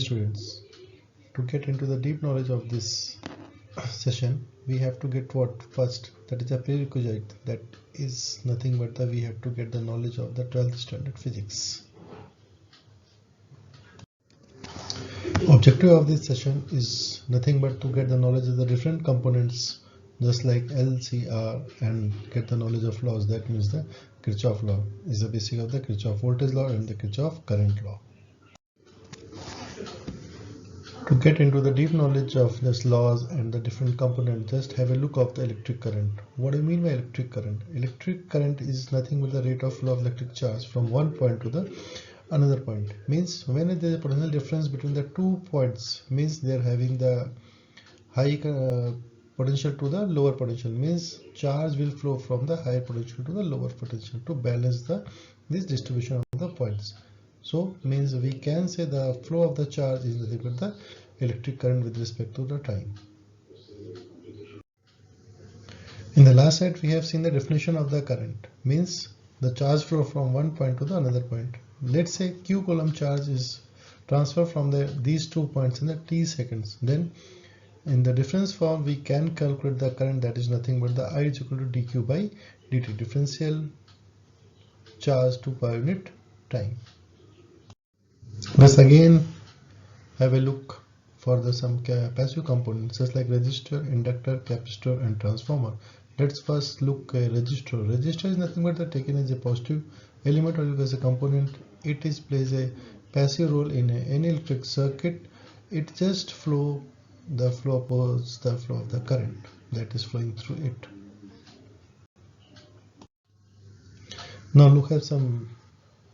students, to get into the deep knowledge of this session, we have to get what first? That is a prerequisite. That is nothing but we have to get the knowledge of the 12th standard physics. Objective of this session is nothing but to get the knowledge of the different components, just like L, C, R, and get the knowledge of laws. That means the Kirchhoff law is the basic of the Kirchhoff voltage law and the Kirchhoff current law. To get into the deep knowledge of these laws and the different components, just have a look of the electric current. What do you mean by electric current? Electric current is nothing but the rate of flow of electric charge from one point to the another point. Means when there is a potential difference between the 2 points, means they are having the high potential to the lower potential, means charge will flow from the higher potential to the lower potential to balance this distribution of the points. So means we can say the flow of the charge is nothing but the electric current with respect to the time. In the last slide we have seen the definition of the current, means the charge flow from one point to the another point. Let's say q coulomb charge is transferred from these 2 points in the t seconds. Then in the difference form we can calculate the current, that is nothing but the I is equal to dq by dt, differential charge to per unit time. Let's again have a look for some passive components just like resistor, inductor, capacitor and transformer. Let's first look at resistor. Resistor is nothing but taken as a positive element or as a component. It plays a passive role in any electric circuit. It just the flow opposes the flow of the current that is flowing through it. Now look at some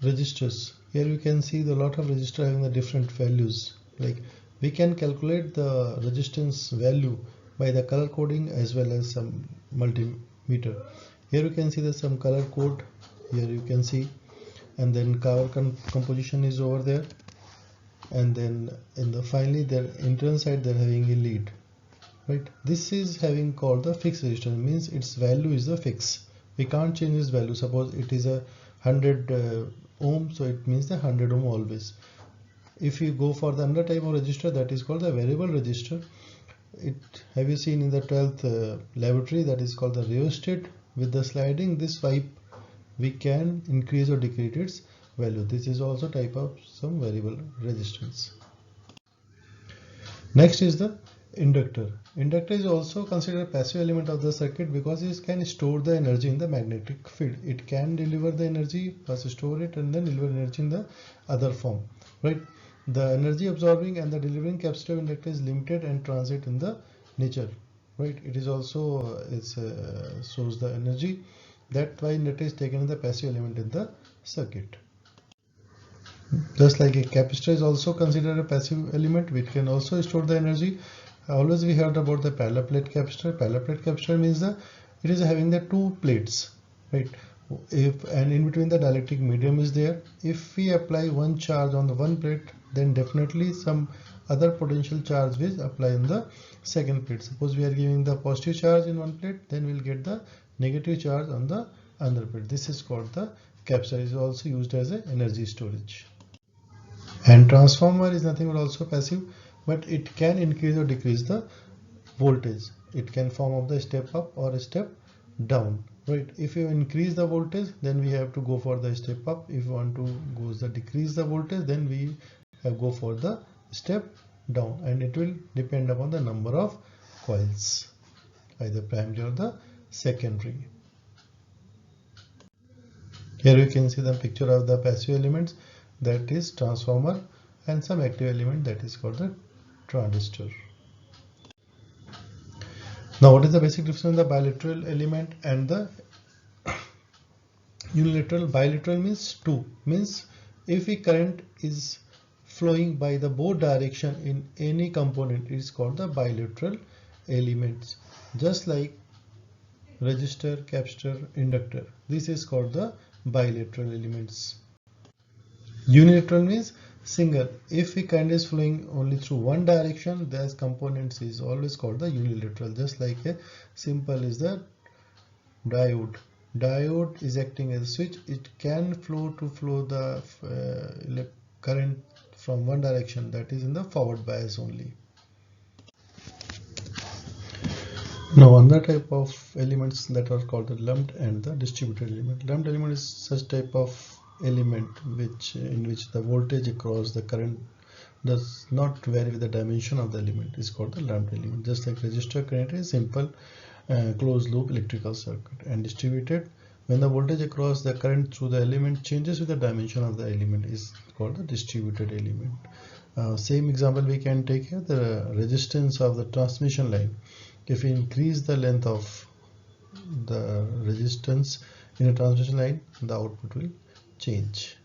resistors. Here you can see the lot of resistors having the different values. Like we can calculate the resistance value by the color coding as well as some multimeter. Here you can see there's some color code. Here you can see, and then color composition is over there, and then in the finally their internal side they're having a lead. Right, this is having called the fixed resistance, means its value is the fix. We can't change this value. Suppose it is a 100 ohm, so it means the 100 ohm always. If you go for the another type of resistor, that is called the variable resistor. Have you seen in the 12th laboratory, that is called the rheostat. With the sliding this pipe we can increase or decrease its value. This is also type of some variable resistance. Next is the inductor. Inductor is also considered a passive element of the circuit because it can store the energy in the magnetic field. It can deliver the energy, first store it and then deliver energy in the other form. Right. The energy absorbing and the delivering capacity of inductor is limited and transit in the nature. Right. It is also shows the energy. That's why inductor is taken as the passive element in the circuit. Just like a capacitor is also considered a passive element, which can also store the energy. Always we heard about the parallel plate capacitor. Parallel plate capacitor means it is having the 2 plates, right? And in between the dielectric medium is there. If we apply one charge on the one plate, then definitely some other potential charge will apply in the second plate. Suppose we are giving the positive charge in one plate, then we'll get the negative charge on the other plate. This is called the capacitor. It is also used as an energy storage. And transformer is nothing but also passive, but it can increase or decrease the voltage. It can form of the step up or a step down. Right, if you increase the voltage, then we have to go for the step up. If you want to decrease the voltage, then we go for the step down, and it will depend upon the number of coils, either primary or the secondary. Here you can see the picture of the passive elements, that is transformer, and some active element that is called the transistor. Now what is the basic difference in the bilateral element and the unilateral? Bilateral means 2, means if a current is flowing by the both direction in any component, it is called the bilateral elements. Just like resistor, capacitor, inductor, this is called the bilateral elements. Unilateral means single. If a current is flowing only through one direction, those components is always called the unilateral. Just like a simple is the diode. Diode is acting as a switch. It can flow the current from one direction, that is in the forward bias only. Now another type of elements that are called the lumped and the distributed element. Lumped element is such type of element in which the voltage across the current does not vary with the dimension of the element, is called the lumped element. Just like resistor current is simple closed loop electrical circuit, and distributed, when the voltage across the current through the element changes with the dimension of the element, is called the distributed element. Same example we can take here, the resistance of the transmission line. If we increase the length of the resistance in a transmission line, the output will change.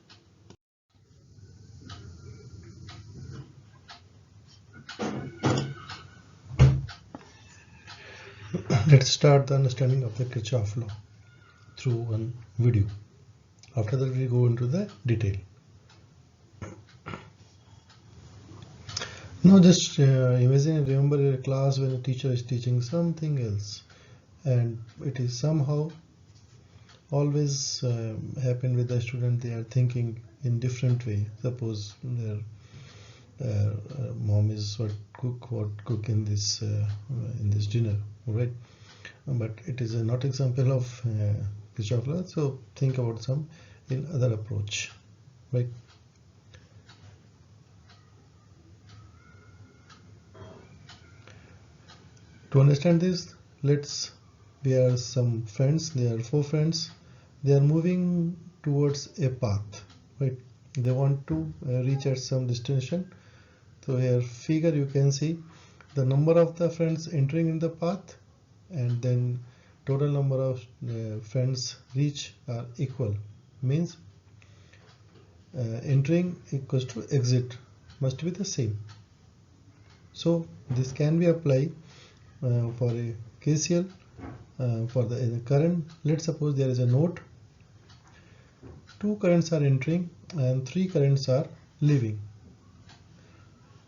Let's start the understanding of the Kirchhoff law through one video. After that, we go into the detail. Now just imagine, remember a class when a teacher is teaching something else, and it is somehow always happen with the student, they are thinking in different way. Suppose their mom is what cook in this dinner, right? But it is not example of Kirchhoff law, so think about some in other approach, right? To understand this, we are some friends, there are 4 friends, they are moving towards a path, right? They want to reach at some destination. So here figure you can see the number of the friends entering in the path, and then total number of friends reach are equal, means entering equals to exit must be the same. So this can be applied for a KCL for the current. Let's suppose there is a node, 2 currents are entering and 3 currents are leaving.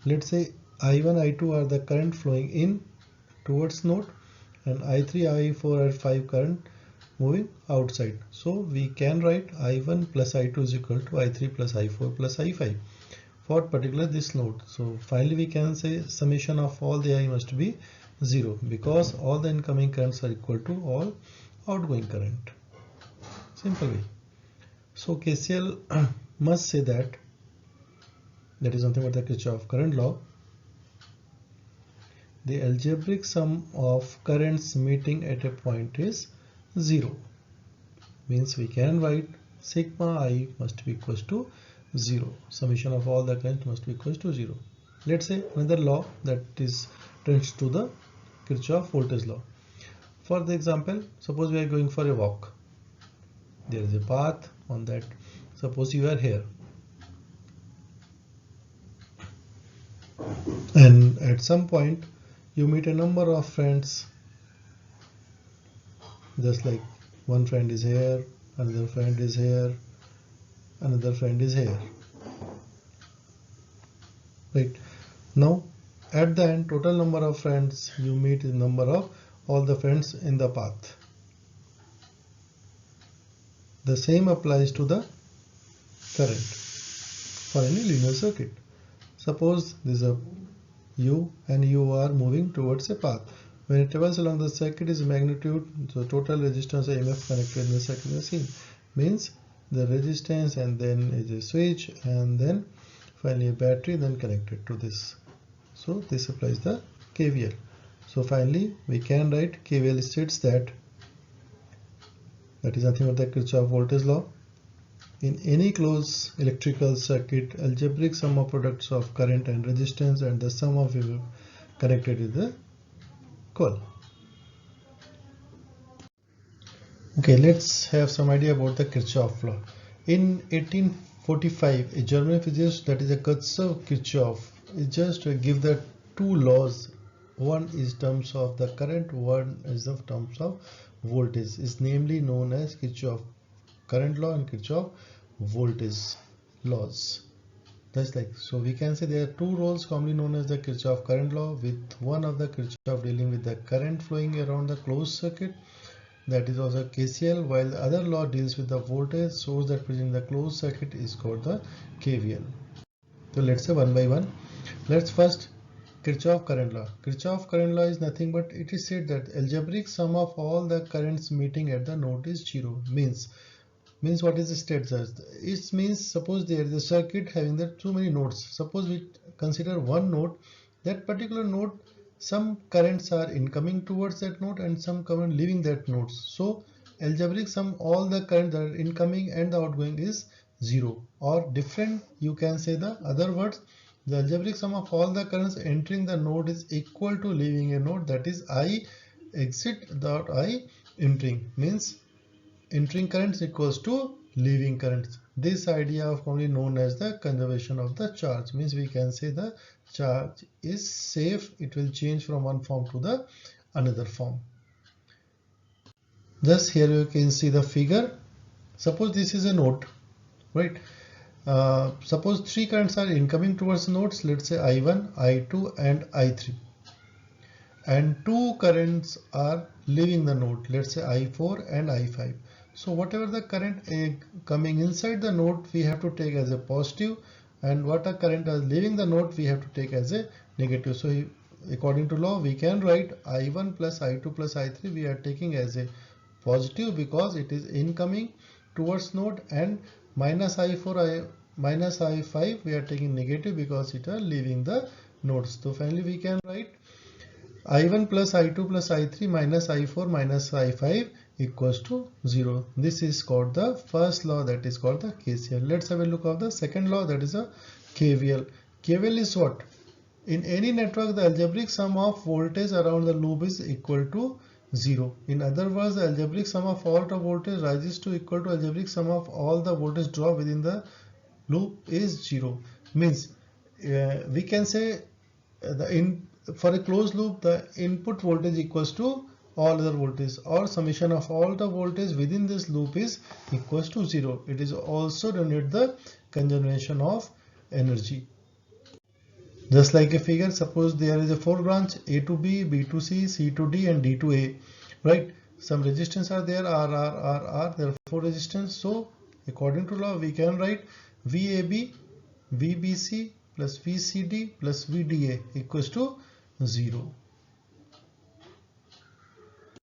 Let's say I1, I2 are the current flowing in towards node, and I3, I4 are 5 current moving outside. So we can write I1 plus I2 is equal to I3 plus I4 plus I5 for particular this node. So finally we can say summation of all the I must be 0, because all the incoming currents are equal to all outgoing current. Simple way. So KCL must say that is nothing but the Kirchhoff current law. The algebraic sum of currents meeting at a point is 0. Means we can write sigma I must be equals to 0. Summation of all the currents must be equals to 0. Let's say another law that is turns to the Kirchhoff voltage law. For the example, suppose we are going for a walk. There is a path on that. Suppose you are here, and at some point you meet a number of friends, just like one friend is here, another friend is here, another friend is here, right? Now at the end, total number of friends you meet is number of all the friends in the path. The same applies to the current for any linear circuit. Suppose this is you and you are moving towards a path. When it travels along the circuit is magnitude, so total resistance EMF connected in the circuit is seen. Means the resistance, and then is a switch, and then finally a battery, then connected to this. So this applies the KVL. So finally we can write KVL states that is nothing but the Kirchhoff voltage law. In any closed electrical circuit, algebraic sum of products of current and resistance and the sum of connected is the equal. Okay, let's have some idea about the Kirchhoff law. In 1845, a German physicist, that is a Gustav Kirchhoff, is just to give the 2 laws. One is terms of the current, one is of terms of voltage, is namely known as Kirchhoff current law and Kirchhoff voltage laws. That's like, so we can say there are 2 rules commonly known as the Kirchhoff current law, with one of the Kirchhoff dealing with the current flowing around the closed circuit, that is also KCL, while the other law deals with the voltage source that present in the closed circuit is called the KVL. So let's say one by one. Let's first Kirchhoff current law. Kirchhoff current law is nothing but it is said that algebraic sum of all the currents meeting at the node is zero. Means what is the state charge? It means suppose there is a circuit having the too many nodes. Suppose we consider one node. That particular node, some currents are incoming towards that node and some current leaving that node. So algebraic sum all the current that are incoming and the outgoing is zero. Or different, you can say the other words. The algebraic sum of all the currents entering the node is equal to leaving a node, that is I exit dot I entering, means entering currents equals to leaving currents. This idea of commonly known as the conservation of the charge, means we can say the charge is safe, it will change from one form to the another form. Thus here you can see the figure. Suppose this is a node, right? Suppose three currents are incoming towards nodes, let's say I1, I2 and I3, and two currents are leaving the node, let's say I4 and I5. So whatever the current coming inside the node we have to take as a positive, and what a current is leaving the node we have to take as a negative. So according to law we can write I1 plus I2 plus I3 we are taking as a positive because it is incoming towards node, and minus I4 minus I5 we are taking negative because it are leaving the nodes. So finally we can write I1 plus I2 plus I3 minus I4 minus I5 equals to 0. This is called the first law, that is called the KCL. Let's have a look at the second law, that is a KVL. KVL is what? In any network the algebraic sum of voltage around the loop is equal to 0. In other words, the algebraic sum of all the voltage rises to equal to algebraic sum of all the voltage drop within the loop is 0. Means we can say for a closed loop the input voltage equals to all other voltage, or summation of all the voltage within this loop is equals to 0. It is also denote the conservation of energy. Just like a figure, suppose there is a 4 branch A to B, B to C, C to D and D to A, right? Some resistance are there, R, there are 4 resistance. So according to law we can write VAB, VBC plus VCD plus VDA equals to 0.